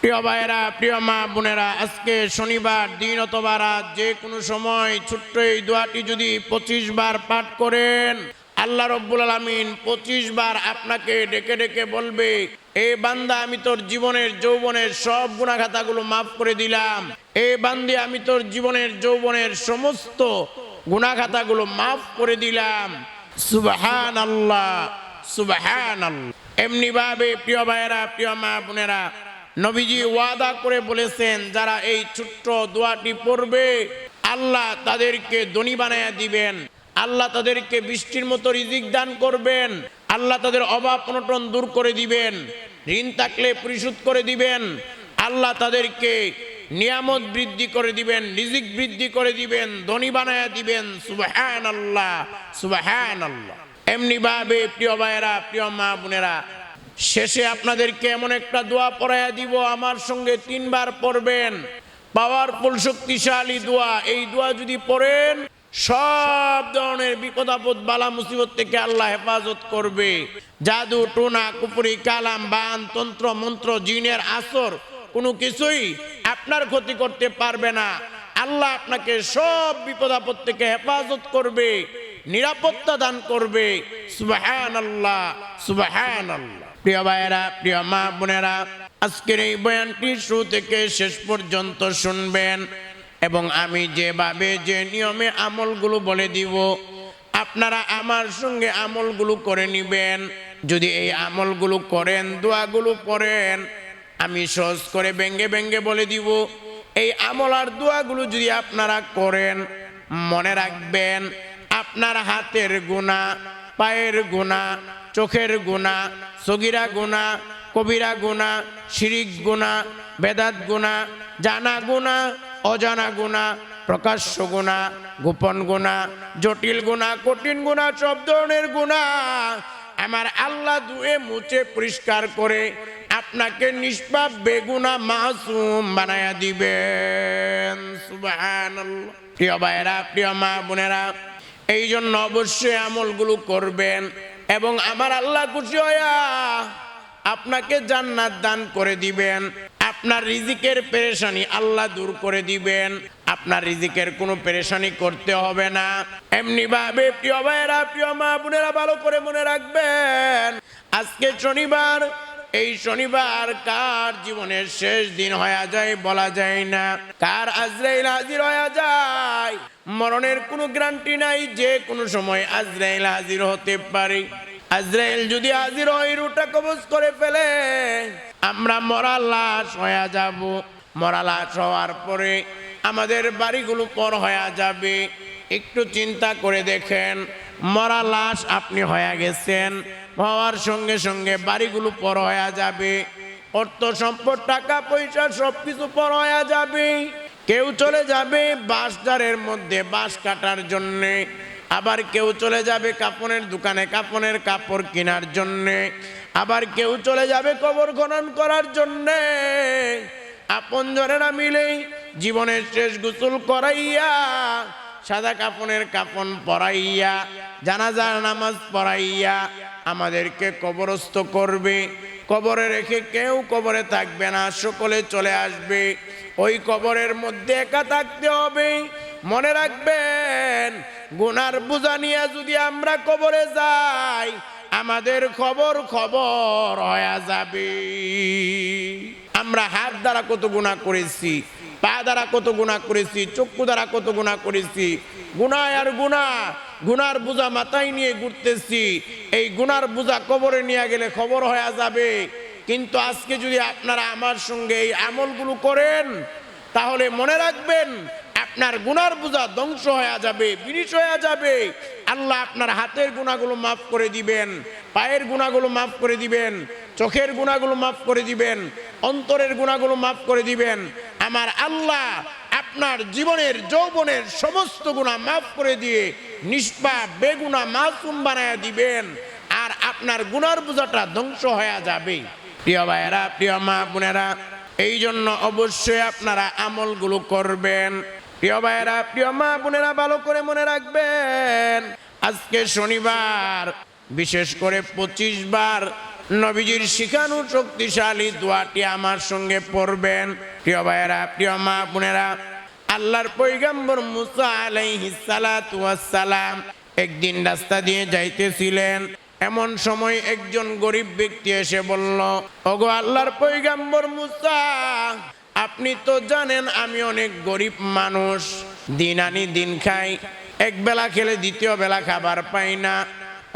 প্রিয় ভাইয়েরা, প্রিয় মা বোনেরা, আজকে শনিবার দিন অথবা রাত যে কোনো সময় ছোট্ট এই দোয়াটি যদি 25 বার পাঠ করেন, আল্লাহ রব্বুল আলামিন 25 বার আপনাকে ডেকে ডেকে বলবে, এ বান্দা আমি তোর জীবনের যৌবনের সব গুনাহখাতাগুলো মাফ করে দিলাম। এ বান্দি আমি তোর জীবনের যৌবনের সমস্ত গুনাহখাতাগুলো মাফ করে দিলাম। সুবহানাল্লাহ, সুবহানাল্লাহ। এমনি ভাবে প্রিয় ভাইয়েরা, প্রিয় মা বোনেরা, নবীজি ওয়াদা করে বলেছেন, যারা এই ছোট্ট দোয়াটি পড়বে আল্লাহ তাদেরকে ধনী বানায়া দিবেন, আল্লাহ তাদেরকে বৃষ্টির মতো রিজিক দান করবেন, আল্লাহ তাদের অভাব অনটন দূর করে দিবেন, ঋণ থাকলে পরিশোধ করে দিবেন, আল্লাহ তাদেরকে নিয়ামত বৃদ্ধি করে দিবেন, রিজিক বৃদ্ধি করে দিবেন, ধনী বানায়া দিবেন। সুবহানাল্লাহ, সুবহানাল্লাহ। এমনি ভাবে প্রিয় ভাইয়েরা, প্রিয় মা বোনেরা, শেষে আপনাদেরকে এমন একটা দোয়া পড়াইয়া দিব, আমার সঙ্গে 3 বার পড়বেন। পাওয়ারফুল, শক্তিশালী দোয়া। এই দোয়া যদি পড়েন সব ধরনের বিপদ আপদ বালা মুসিবত থেকে আল্লাহ হেফাজত করবে। জাদু টোনা কুপুরি কালাম বান তন্ত্র মন্ত্র জিনের আসর কোনো কিছুই আপনার ক্ষতি করতে পারবে না। আল্লাহ আপনাকে সব বিপদ আপদ থেকে হেফাজত করবে, নিরাপত্তা দান করবে। সুবহানাল্লাহ, সুবহানাল্লাহ। প্রিয় ভাইয়েরা, প্রিয় মা বোনেরা, আজকের এই বয়ানটি শুরু থেকে শেষ পর্যন্ত শুনবেন এবং আমি যেভাবে যে নিয়মে আমলগুলো বলে দিব আপনারা আমার সঙ্গে আমলগুলো করে নেবেন। যদি এই আমলগুলো করেন, দোয়াগুলো পড়েন, আমি সহজ করে ব্যঙ্গে ব্যঙ্গে বলে দিব। এই আমল আর দোয়াগুলো যদি আপনারা করেন, মনে রাখবেন আপনার হাতের গুনাহ, পায়ের গুনাহ, চোখের গুনাহ, সগীরা গুনাহ, কবিরা গুনাহ, শিরিক গুনাহ, বেদাত গুনাহ, জানা গুনাহ, অজানা গুনাহ, প্রকাশ্য গুনাহ, গোপন গুনাহ, জটিল গুনাহ, কঠিন গুনাহ, সব ধরনের গুনাহ আমার আল্লাহ ধুয়ে মুছে পরিষ্কার করে আপনাকে নিষ্পাপ বেগুনা মাসুম বানায়া দিবেন। সুবহানাল্লাহ। প্রিয় ভাইয়েরা, প্রিয় মা বোনেরা, এই জন্য অবশ্যই আমলগুলো করবেন এবং আমার আল্লাহ খুশি হইয়া আপনাকে জান্নাত দান করে দিবেন। আপনার রিজিকের পেরেশানি আল্লাহ দূর করে দিবেন। আপনার রিজিকের কোনো পেরেশানি করতে হবে না। এমনি ভাবে প্রিয় ভাইয়েরা, প্রিয় মা বোনেরা, ভালো করে মনে রাখবেন আজকে শনিবার। এই শনিবার কার জীবনের শেষ দিন হয়ে যায় বলা যায় না, কার আজরাইল হাজির হয়ে যায় মরণের কোনো গ্যারান্টি নাই। যে কোনো সময় আজরাইল হাজির হতে পারে। আজরাইল যদি হাজির হয়, রুটা কবজ করে ফেলে, আমরা মরা লাশ হয়ে যাব। মরা লাশ হওয়ার পরে আমাদের বাড়িগুলো পর হয়ে যাবে। একটু চিন্তা করে দেখেন, মরা লাশ আপনি হয়ে গেছেন, হওয়ার সঙ্গে সঙ্গে বাড়িগুলো পর হয়ে যাবে, অর্থ সম্পদ টাকা পয়সা সবকিছু পর হয়ে যাবে। কেউ চলে যাবে বাঁশঝাড়ের মধ্যে বাঁশ কাটার জন্যে, আবার কেউ চলে যাবে কাপড়ের দোকানে কাপড়ের কাপড় কেনার জন্যে, আবার কেউ চলে যাবে কবর খনন করার জন্যে। আপনজনেরা মিলে জীবনের শেষ গোসল করাইয়া, সাদা কাপড়ের কাফন পরাইয়া, জানাজার নামাজ পড়াইয়া আমাদেরকে কবরস্থ করবে। কবরে রেখে কেউ কবরে থাকবে না, সকলে চলে আসবে। ওই কবরের মধ্যে একা থাকতে হবে। মনে রাখবেন, গুনার বোঝা নিয়ে যদি আমরা কবরে যাই, আমাদের খবর হয়ে যাবে। আমরা হাত দ্বারা কত গুনাহ করেছি, পা দ্বারা কত গুনাহ করেছি, চক্ষু দ্বারা কত গুনাহ করেছি। গুনাহ আর গুনাহ, গুনার বোঝা মাথায় নিয়ে ঘুরতেছি। এই গুনার বোঝা কবরে নিয়ে গেলে খবর হয়ে যাবে। কিন্তু আজকে যদি আপনারা আমার সঙ্গে এই আমলগুলো করেন, তাহলে মনে রাখবেন আপনার গুনার বোঝা ধ্বংস হয়ে যাবে, বিনিশ হয়ে যাবে। আল্লাহ আপনার হাতের গুনাহগুলো মাফ করে দিবেন, পায়ের গুনাহগুলো মাফ করে দিবেন, চোখের গুনাহগুলো মাফ করে দিবেন, অন্তরের গুনাহগুলো মাফ করে দিবেন। আমার আল্লাহ আপনার জীবনের যৌবনের সমস্ত গুনাহ মাফ করে দিয়ে নিষ্পাপ বেগুনা মাসুম বানায়া দিবেন, আর আপনার গুনার বোঝাটা ধ্বংস হয়ে যাবে। প্রিয় ভাইয়েরা, প্রিয় মা বোনেরা, এই জন্য অবশ্যই আপনারা আমলগুলো করবেন। প্রিয় ভাইয়েরা, প্রিয় মা বোনেরা, ভালো করে মনে রাখবেন আজকে শনিবার, বিশেষ করে 25 বার নবীজির শিখানো শক্তিশালী দোয়াটি আমার সঙ্গে পড়বেন। প্রিয় ভাইয়েরা, প্রিয় মা বোনেরা, আল্লাহর পয়গম্বর মুসা আলাইহিস সালাতু ওয়াস সালাম একদিন রাস্তা দিয়ে যাইতেছিলেন। এমন সময় একজন গরিব ব্যক্তি এসে বলল, ওগো আল্লাহর পয়গম্বর মুসা, আপনি তো জানেন আমি অনেক গরিব মানুষ, দিন আনি দিন খাই, এক বেলা খেলে দ্বিতীয় বেলা খাবার পাই না,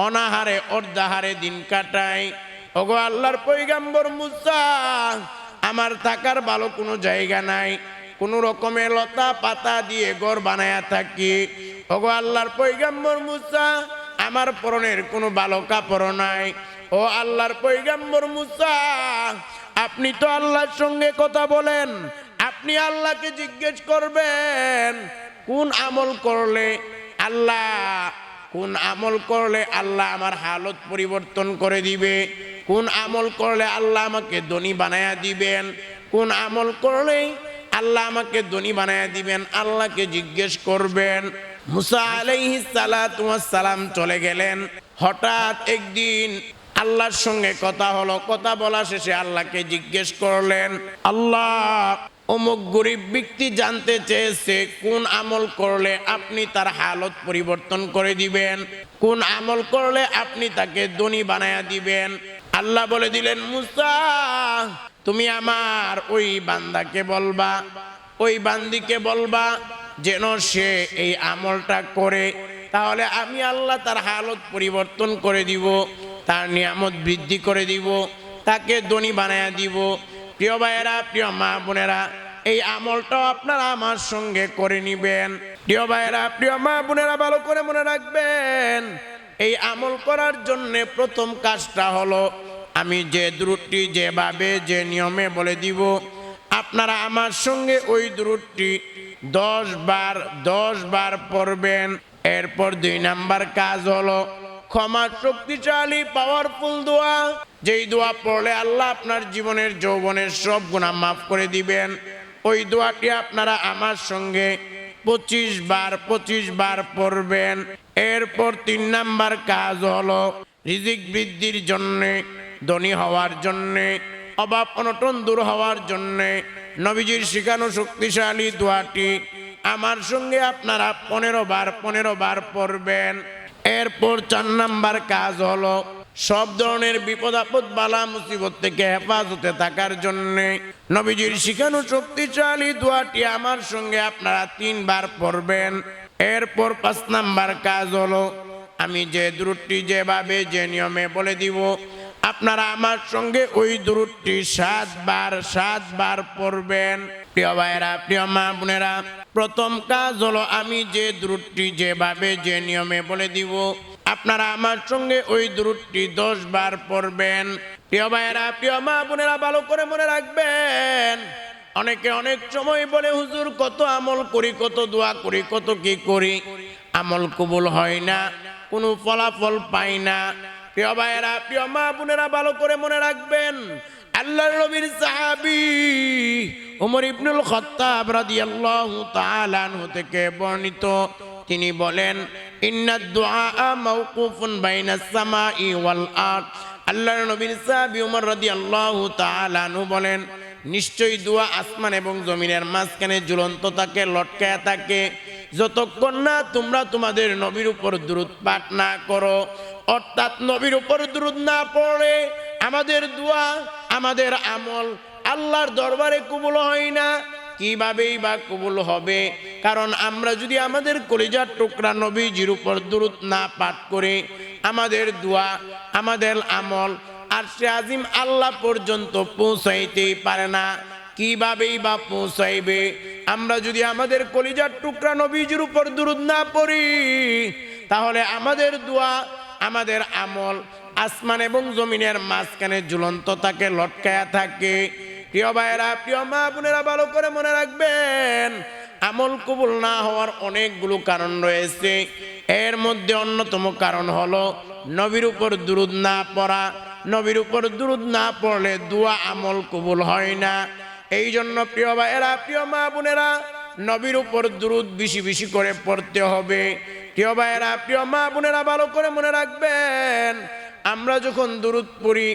অনাহারে অর্ধাহারে দিন কাটাই। ওগো আল্লাহর পয়গম্বর মুসা, আমার থাকার ভালো কোনো জায়গা নাই, কোনো রকমের লতা পাতা দিয়ে ঘর বানায়া থাকি। ওগো আল্লাহর পয়গম্বর মুসা, আমার পরনের কোনো ভালো কাপড় নাই। ও আল্লাহর পয়গম্বর মুসা, আপনি তো আল্লাহর সঙ্গে কথা বলেন, আপনি আল্লাহকে জিজ্ঞেস করবেন কোন আমল করলে আল্লাহ আমার হালত পরিবর্তন করে দিবে, কোন আমল করলে আল্লাহ আমাকে ধনী বানায়া দিবেন, কোন আমল করলে আল্লাহ আমাকে ধনী বানায়া দিবেন, আল্লাহকে জিজ্ঞেস করবেন। মুসা আলাইহিস সালাতু ওয়াস সালাম চলে গেলেন। হঠাৎ একদিন আল্লাহর সঙ্গে কথা হলো। কথা বলা শেষে আল্লাহকে জিজ্ঞেস করলেন, আল্লাহ, অমুক গরিব ব্যক্তি জানতে চেয়েছে কোন আমল করলে আপনি তার হালত পরিবর্তন করে দিবেন, কোন আমল করলে আপনি তাকে ধনী বানায়া দিবেন। আল্লাহ বলে দিলেন, মুসা, তুমি আমার ওই বান্দাকে বলবা, ওই বান্দিকে বলবা যেন সে এই আমলটা করে, তাহলে আমি আল্লাহ তার হালত পরিবর্তন করে দিব, তার নিয়ামত বৃদ্ধি করে দিব, তাকে ধনী বানায়া দিব। প্রিয় ভাইয়েরা, প্রিয় মা বোনেরা, এই আমলটাও আপনারা আমার সঙ্গে করে নিবেন। প্রিয় ভাইয়েরা, প্রিয় মা বোনেরা, ভালো করে মনে রাখবেন, এই আমল করার জন্য প্রথম কাজটা হলো আমি যে দুরূদটি যেভাবে যে নিয়মে বলে দিব, আপনারা আমার সঙ্গে ওই দুরূদটি 10 বার পড়বেন। এরপর 2 নাম্বার কাজ হলো ক্ষমা শক্তিশালী পাওয়ারফুল দোয়া, যেই দোয়া পড়লে আল্লাহ আপনার জীবনের যৌবনের সব গুনাহ মাফ করে দিবেন। ওই দোয়াটি আপনারা আমার সঙ্গে 25 বার পড়বেন। এরপর 3 নাম্বার কাজ হলো রিজিক বৃদ্ধির জন্যে, ধনী হওয়ার জন্যে, অভাব অনটন দূর হওয়ার জন্যে নবীজির শিখানো শক্তিশালী দোয়াটি আমার সঙ্গে আপনারা 15 বার পড়বেন। এরপর 4 নাম্বার কাজ হলো সব ধরনের বিপদ আপদ বালা মুসিবত থেকে হেফাজতে থাকার জন্য নবীজির শিখানো শক্তিশালী দোয়াটি আমার সঙ্গে আপনারা 3 বার পড়বেন। এরপর 5 নাম্বার কাজ হলো আমি যে দুরূদটি যেভাবে যে নিয়মে বলে দিব, আপনারা আমার সঙ্গে ওই দুরূদটি 7 বার পড়বেন। প্রিয় ভাইয়েরা, প্রিয় মা বোনেরা, প্রথম কাজ হলো আমি যে দুরূদটি যেভাবে যে নিয়মে বলে দিব, আপনারা আমার সঙ্গে ওই দুরূদটি 10 বার পড়বেন। প্রিয় ভাইয়েরা, প্রিয় মা বোনেরা, ভালো করে মনে রাখবেন, অনেকে অনেক সময় বলে, হুজুর কত আমল করি, কত দোয়া করি, কত কি করি, আমল কবুল হয় না, কোনো ফলাফল পাই না। প্রিয় ভাইয়েরা, প্রিয় মা বোনেরা, ভালো করে মনে রাখবেন, আল্লাহর নবীর সাহাবী ওমর ইবনুল খাত্তাব রাদিয়াল্লাহু তাআলা আনহু থেকে বর্ণিত, তিনি বলেন, ইন্নাদ দুআ মাওকুফুন বাইনাস সামাই ওয়াল আরদ। আল্লাহর নবীর সাহাবী ওমর রাদিয়াল্লাহু তাআলা আনহু বলেন, নিশ্চয়ই দোয়া আসমান এবং জমিনের মাঝখানে ঝুলন্ত থাকে, লটকায়া থাকে, যতক্ষণ না তোমরা তোমাদের নবীর উপর দুরূদ পাঠ না করো। অর্থাৎ নবীর উপর দুরূদ না পড়ে আমাদের দোয়া, আমাদের আমল আল্লাহর দরবারে কবুল হয় না। কিভাবেই বা কবুল হবে? কারণ আমরা যদি আমাদের কলিজার টুকরা নবীজির উপর দুরূদ না পাঠ করে আমাদের দোয়া, আমাদের আমল আরশে আজিম আল্লাহ পর্যন্ত পৌঁছাইতেই পারে না। কিভাবেই বা পৌঁছাইবে? আমরা যদি আমাদের কলিজার টুকরা নবীজির উপর দুরূদ না পড়ি, তাহলে আমাদের দোয়া, আমাদের আমল আসমান এবং জমিনের মাঝখানে ঝুলন্ত থাকে, লটকায়া থাকে। প্রিয় ভাইয়েরা, প্রিয় মা বোনেরা, ভালো করে মনে রাখবেন, আমল কবুল না হওয়ার অনেকগুলো কারণ রয়েছে। এর মধ্যে অন্যতম কারণ হলো নবীর উপর দুরূদ না পড়া। নবীর উপর দুরূদ না পড়লে দোয়া আমল কবুল হয় না। এই জন্য প্রিয় ভাইয়েরা, প্রিয় মা বোনেরা, নবীর উপর দুরূদ বেশি বেশি করে পড়তে হবে। প্রিয় ভাইয়েরা, প্রিয় মা বোনেরা, ভালো করে মনে রাখবেন, আমরা যখন দুরূদ পড়ি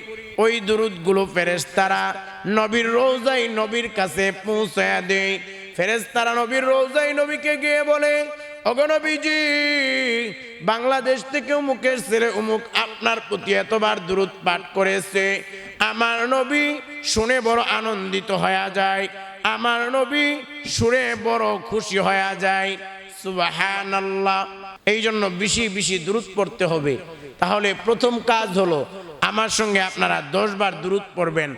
ওই দুরূদগুলো ফেরেশতারা নবীর রওজায় নবীর কাছে পৌঁছায়া দেয়। ফেরেশতারা নবীর রওজায় নবীকে গিয়ে বলে, ওগো নবীজি, বাংলাদেশ থেকে অমুকের ছেলে অমুক আপনার প্রতি এতবার দুরূদ পাঠ করেছে। আমার নবী শুনে বড় আনন্দিত হয়ে যায়, আমার নবী শুনে বড় খুশি হয়ে যায়। সুবহানাল্লাহ। এই জন্য বেশি বেশি দুরূদ পড়তে হবে। তাহলে প্রথম কাজ হলো আমার সঙ্গে আপনারা 10 বার দুরূদ পড়বেন।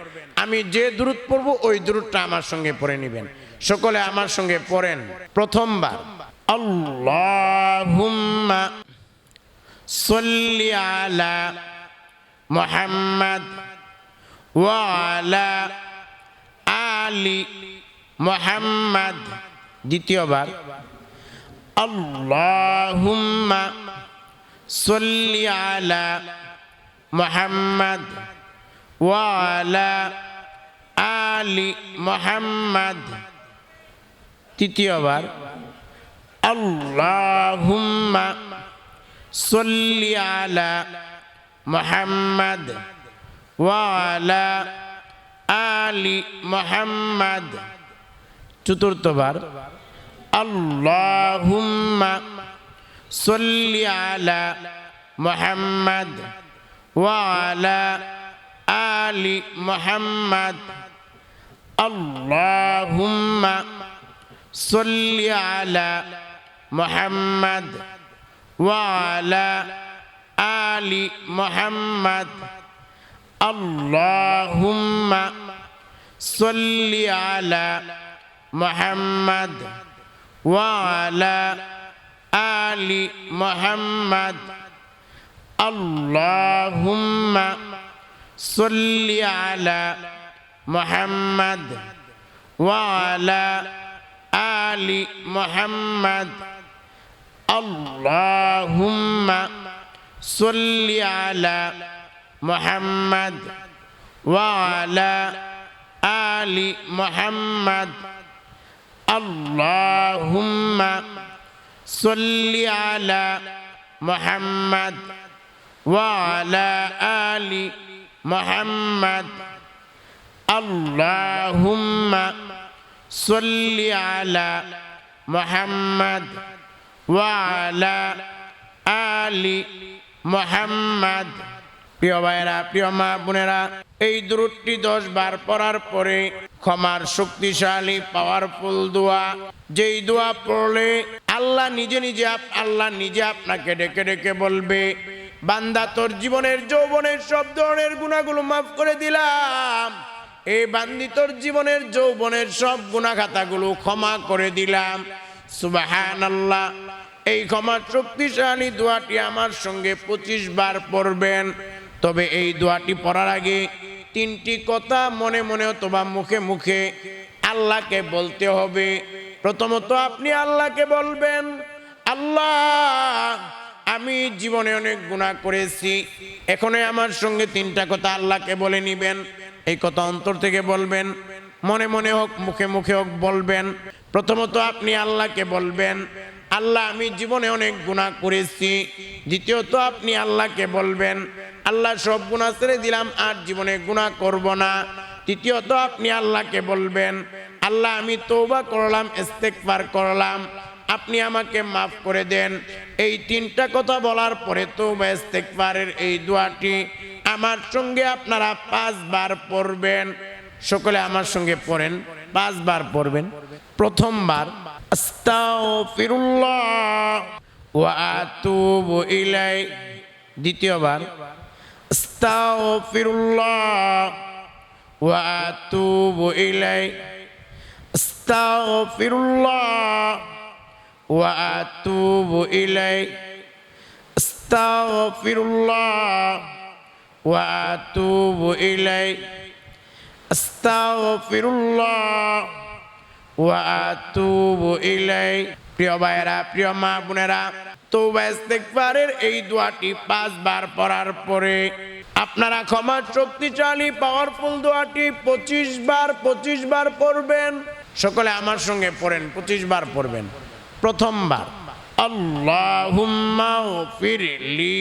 আমি যে দুরূদ পড়ব ওই দুরূদটা আমার সঙ্গে পড়ে নেবেন। সকলে আমার সঙ্গে পড়েন। প্রথমবার আল্লাহুম্মা সাল্লি আলা মুহাম্মাদ ওয়া আলা আলি মুহাম্মাদ। দ্বিতীয়বার আল্লাহুম্মা সাল্লি আলা মুহাম্মাদ ওয়া আলা আলি মুহাম্মাদ। তৃতীয়বার আল্লাহুম্মা সাল্লি আলা মুহাম্মাদ ওয়া আলা আলি মুহাম্মাদ। চতুর্থবার আল্লাহুম্মা সাল্লি আলা মুহাম্মাদ ওয়া আলা আলি মুহাম্মাদ। আল্লাহুম্মা সাল্লি আলা মুহাম্মাদ ওয়া আলা আলি মুহাম্মাদ। আল্লাহুম্মা সাল্লি আলা মুহাম্মাদ ওয়া আলা আলি মুহাম্মাদ। আল্লাহুম্মা সাল্লি আলা মুহাম্মাদ ওয়া আলা আলি মুহাম্মাদ। আল্লাহুম্মা সাল্লি আলা মুহাম্মাদ ওয়া আলা আলি মুহাম্মাদ। আল্লাহুম্মা সাল্লি আলা মুহাম্মাদ ওয়া আলা আলি মুহাম্মাদ। আল্লাহুম্মা সাল্লি আলা মুহাম্মাদ ওয়া আলা আলি মুহাম্মাদ। প্রিয় ভাইরা, প্রিয় মা বোনেরা, এই দুরূদটি 10 বার পড়ার পরে ক্ষমার শক্তিশালী পাওয়ারফুল দোয়া, যেই দোয়া পড়লে আল্লাহ নিজে আপনাকে ডেকে ডেকে বলবে, বান্দা তোর জীবনের যৌবনের সব ধরনের গুনাহগুলো মাফ করে দিলাম, এই বান্দি তোর জীবনের যৌবনের সব গুনাহ খাতাগুলো ক্ষমা করে দিলাম। সুবহানাল্লাহ। এই ক্ষমার শক্তিশালী দোয়াটি আমার সঙ্গে 25 বার পড়বেন। তবে এই দোয়াটি পড়ার আগে 3টি কথা মনে মনে অথবা মুখে মুখে আল্লাহকে বলতে হবে। প্রথমত আপনি আল্লাহকে বলবেন, আল্লাহ আমি জীবনে অনেক গুনাহ করেছি। এখন আমার সঙ্গে 3টা কথা আল্লাহকে বলে নিবেন। এই কথা অন্তর থেকে বলবেন, মনে মনে হোক মুখে মুখে হোক বলবেন। প্রথমত আপনি আল্লাহকে বলবেন, আল্লাহ আমি জীবনে অনেক গুনাহ করেছি। দ্বিতীয়ত আপনি আল্লাহকে বলবেন, আল্লাহ সব গুনাহ ছেড়ে দিলাম, আর জীবনে গুনাহ করব না। তৃতীয়ত আপনি আল্লাহকে বলবেন, আল্লাহ আমি তওবা করলাম, ইস্তেগফার করলাম, আপনি আমাকে মাফ করে দেন। এই 3টা কথা বলার পরে তওবা ইস্তেগফারের এই দোয়াটি আমার সঙ্গে আপনারা 5 বার পড়বেন। সকলে আমার সঙ্গে পড়েন, 5 বার পড়বেন। প্রথমবার আস্তাগফিরুল্লাহ ওয়া আতুবু ইলাই। দ্বিতীয়বার আস্তাগফিরুল্লাহ ওয়া আতুবু ইলাই। আস্তাগফিরুল্লাহ ওয়া আতুবু ইলাই। আস্তাগফিরুল্লাহ ওয়া আতুবু ইলাই। আস্তাগফিরুল্লাহ ওয়া আতুবু ইলাই। প্রিয় ভাইরা, প্রিয় মা বোনেরা, তওবা ইস্তেগফারের এই দোয়াটি 5 বার পড়ার পরে আপনারা ক্ষমার শক্তিশালী পাওয়ারফুল দোয়াটি 25 বার পড়বেন। সকলে আমার সঙ্গে পড়েন, 25 বার পড়বেন। প্রথমবার আল্লাহুম্মা গফিরলি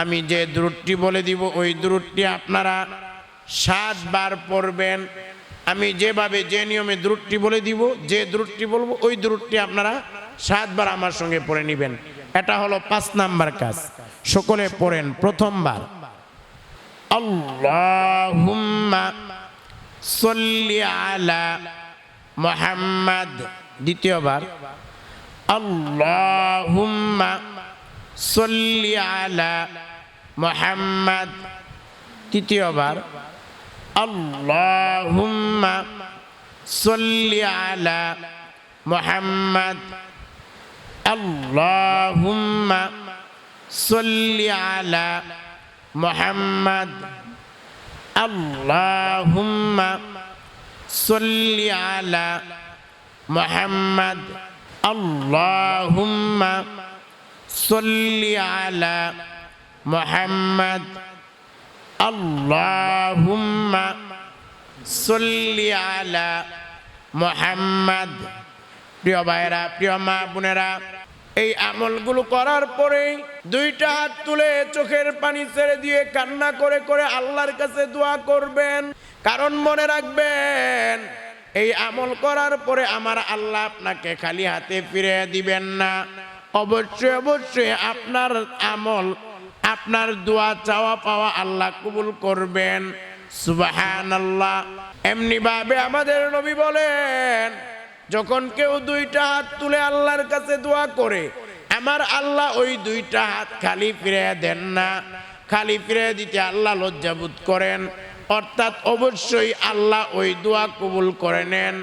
আমি যে দুরূদটি বলে দিব ওই দুরূদটি আপনারা 7 বার পড়বেন। আমি যেভাবে যে নিয়মে দুরূদটি বলে দিব, যে দুরূদটি বলবো ওই দুরূদটি আপনারা 7 বার আমার সঙ্গে পড়ে নেবেন। এটা হলো 5 নাম্বার কাজ। সকলে পড়েন। প্রথমবার আল্লাহুম্মা সাল্লি আলা মুহাম্মাদ। দ্বিতীয়বার আল্লাহুম্মা সাল্লি আলা মুহাম্মাদ। তৃতীয়বার আল্লাহুম্মা সাল্লি আলা মুহাম্মাদ। আল্লাহুম্মা সাল্লি আলা মুহাম্মাদ। আল্লাহুম্মা সাল্লি আলা মুহাম্মাদ। আল্লাহুম্মা সাল্লি আলা মুহাম্মাদ। আল্লাহুম্মা সাল্লি আলা মুহাম্মাদ। প্রিয় ভাইরা, প্রিয় মা বোনেরা, এই আমলগুলো করার পরে 2টা হাত তুলে চোখের পানি ছেড়ে দিয়ে কান্না করে করে আল্লাহর কাছে দোয়া করবেন। কারণ মনে রাখবেন, এই আমল করার পরে আমার আল্লাহ আপনাকে খালি হাতে ফিরে দিবেন না। অবশ্যই অবশ্যই আপনার আমল, আপনার দোয়া চাওয়া পাওয়া আল্লাহ কবুল করবেন। সুবহানাল্লাহ। এমনি ভাবে আমাদের নবী বলেন, যখন কেউ 2টা হাত তুলে আল্লাহর কাছে দোয়া করে, আমার আল্লাহ ওই 2টা হাত খালি ফিরে দেন না। খালি ফিরে দিতে আল্লাহ লজ্জাবোধ করেন। অর্থাৎ অবশ্যই আল্লাহ ওই দোয়া কবুল করে নেন।